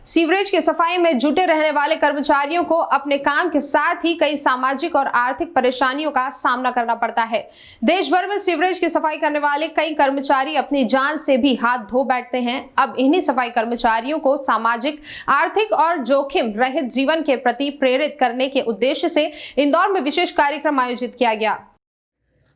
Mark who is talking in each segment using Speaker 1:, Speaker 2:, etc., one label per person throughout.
Speaker 1: Sewerage की सफाई में जुटे रहने वाले कर्मचारियों को अपने काम के साथ ही कई सामाजिक और आर्थिक परेशानियों का सामना करना पड़ता है। देश भर में सीवरेज की सफाई करने वाले कई कर्मचारी अपनी जान से भी हाथ धो बैठते हैं। अब इन्हीं सफाई कर्मचारियों को सामाजिक, आर्थिक और जोखिम रहित जीवन के प्रति प्रेरित करने के उद्देश्य से इंदौर में विशेष कार्यक्रम आयोजित किया गया।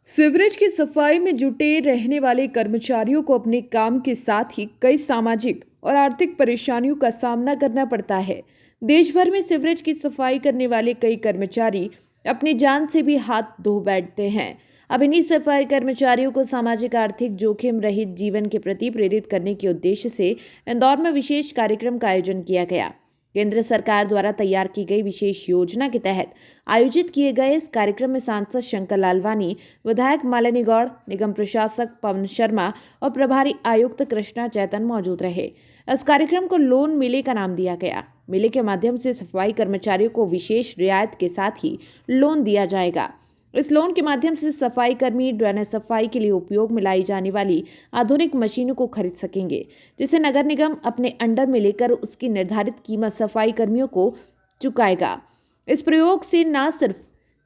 Speaker 2: सीवरेज की सफाई में जुटे रहने वाले कर्मचारियों को अपने काम के साथ ही कई सामाजिक और आर्थिक परेशानियों का सामना करना पड़ता है। देश भर में सीवरेज की सफाई करने वाले कई कर्मचारी अपनी जान से भी हाथ धो बैठते हैं। अब इन्हीं सफाई कर्मचारियों को सामाजिक आर्थिक जोखिम रहित जीवन के प्रति प्रेरित करने के उद्देश्य से इंदौर में विशेष कार्यक्रम का आयोजन किया गया। केंद्र सरकार द्वारा तैयार की गई विशेष योजना के तहत आयोजित किए गए इस कार्यक्रम में सांसद शंकर लालवानी, विधायक मालिनी गौड़, निगम प्रशासक पवन शर्मा और प्रभारी आयुक्त कृष्णा चैतन मौजूद रहे। इस कार्यक्रम को लोन मेले का नाम दिया गया। मेले के माध्यम से सफाई कर्मचारियों को विशेष रियायत के साथ ही लोन दिया जाएगा। इस लोन के माध्यम से सफाई कर्मी ड्रेनेज सफाई के लिए उपयोग में लाई जाने वाली आधुनिक मशीनों को खरीद सकेंगे, जिसे नगर निगम अपने अंडर में लेकर उसकी निर्धारित कीमत सफाई कर्मियों को चुकाएगा। इस प्रयोग से न सिर्फ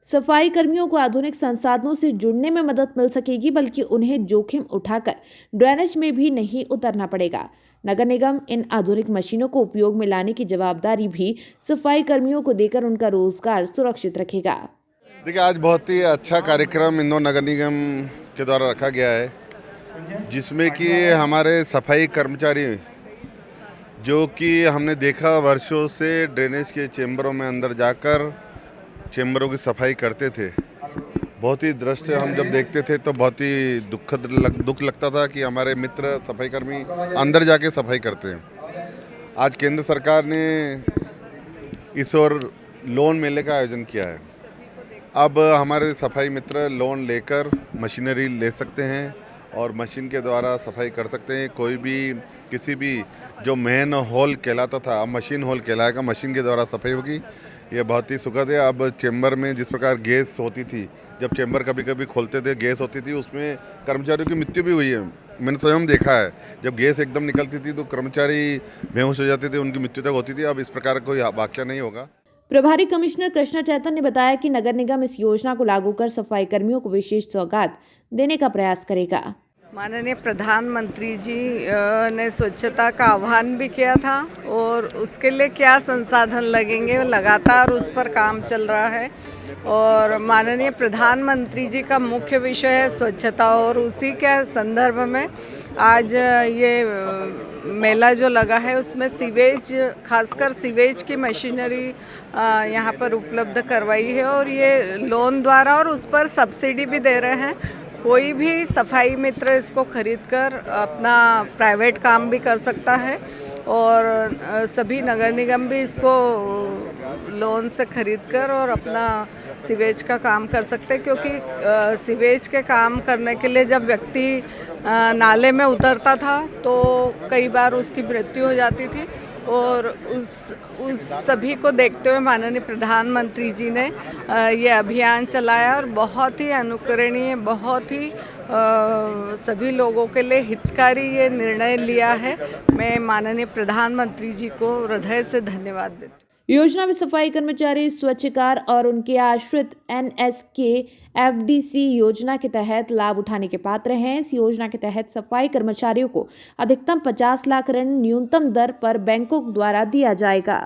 Speaker 2: सफाई कर्मियों को आधुनिक संसाधनों से जुड़ने में मदद मिल सकेगी, बल्कि उन्हें जोखिम उठाकर ड्रेनेज में भी नहीं उतरना पड़ेगा। नगर निगम इन आधुनिक मशीनों को उपयोग में लाने की जवाबदारी भी सफाई कर्मियों को देकर उनका रोजगार सुरक्षित रखेगा।
Speaker 3: देखिए, आज बहुत ही अच्छा कार्यक्रम इंदौर नगर निगम के द्वारा रखा गया है, जिसमें कि हमारे सफाई कर्मचारी जो कि हमने देखा वर्षों से ड्रेनेज के चेंबरों में अंदर जाकर चेंबरों की सफाई करते थे। बहुत ही दृश्य हम जब देखते थे तो बहुत ही दुख लगता था कि हमारे मित्र सफाई कर्मी अंदर जाके सफाई करते हैं। आज केंद्र सरकार ने इस ओर लोन मेले का आयोजन किया है। अब हमारे सफाई मित्र लोन लेकर मशीनरी ले सकते हैं और मशीन के द्वारा सफाई कर सकते हैं। कोई भी किसी भी जो मेन हॉल कहलाता था, अब मशीन हॉल कहलाएगा, मशीन के द्वारा सफाई होगी। ये बहुत ही सुखद है। अब चेंबर में जिस प्रकार गैस होती थी, जब चेंबर कभी कभी खोलते थे गैस होती थी, उसमें कर्मचारियों की मृत्यु भी हुई है। मैंने स्वयं देखा है, जब गैस एकदम निकलती थी तो कर्मचारी बेहोश हो जाते थे, उनकी मृत्यु तक होती थी। अब इस प्रकार कोई वाकया नहीं होगा।
Speaker 2: प्रभारी कमिश्नर कृष्णा चैतन ने बताया कि नगर निगम इस योजना को लागू कर सफाई कर्मियों को विशेष सौगात देने का प्रयास करेगा।
Speaker 4: माननीय प्रधानमंत्री जी ने स्वच्छता का आह्वान भी किया था और उसके लिए क्या संसाधन लगेंगे, लगातार उस पर काम चल रहा है। और माननीय प्रधानमंत्री जी का मुख्य विषय है स्वच्छता, और उसी के संदर्भ में आज ये मेला जो लगा है उसमें सीवेज, खासकर सीवेज की मशीनरी यहाँ पर उपलब्ध करवाई है और ये लोन द्वारा और उस पर सब्सिडी भी दे रहे हैं। कोई भी सफाई मित्र इसको खरीदकर अपना प्राइवेट काम भी कर सकता है और सभी नगर निगम भी इसको लोन से खरीदकर और अपना सीवेज का काम कर सकते हैं, क्योंकि सीवेज के काम करने के लिए जब व्यक्ति नाले में उतरता था तो कई बार उसकी मृत्यु हो जाती थी। और उस सभी को देखते हुए माननीय प्रधानमंत्री जी ने ये अभियान चलाया और बहुत ही अनुकरणीय, बहुत ही सभी लोगों के लिए हितकारी ये निर्णय लिया है। मैं माननीय प्रधानमंत्री जी को हृदय से धन्यवाद देती हूँ।
Speaker 2: योजना में सफाई कर्मचारी स्वच्छकार और उनके आश्रित NSKFDC योजना के तहत लाभ उठाने के पात्र हैं। इस योजना के तहत सफाई कर्मचारियों को अधिकतम 50 लाख ऋण न्यूनतम दर पर बैंकों द्वारा दिया जाएगा।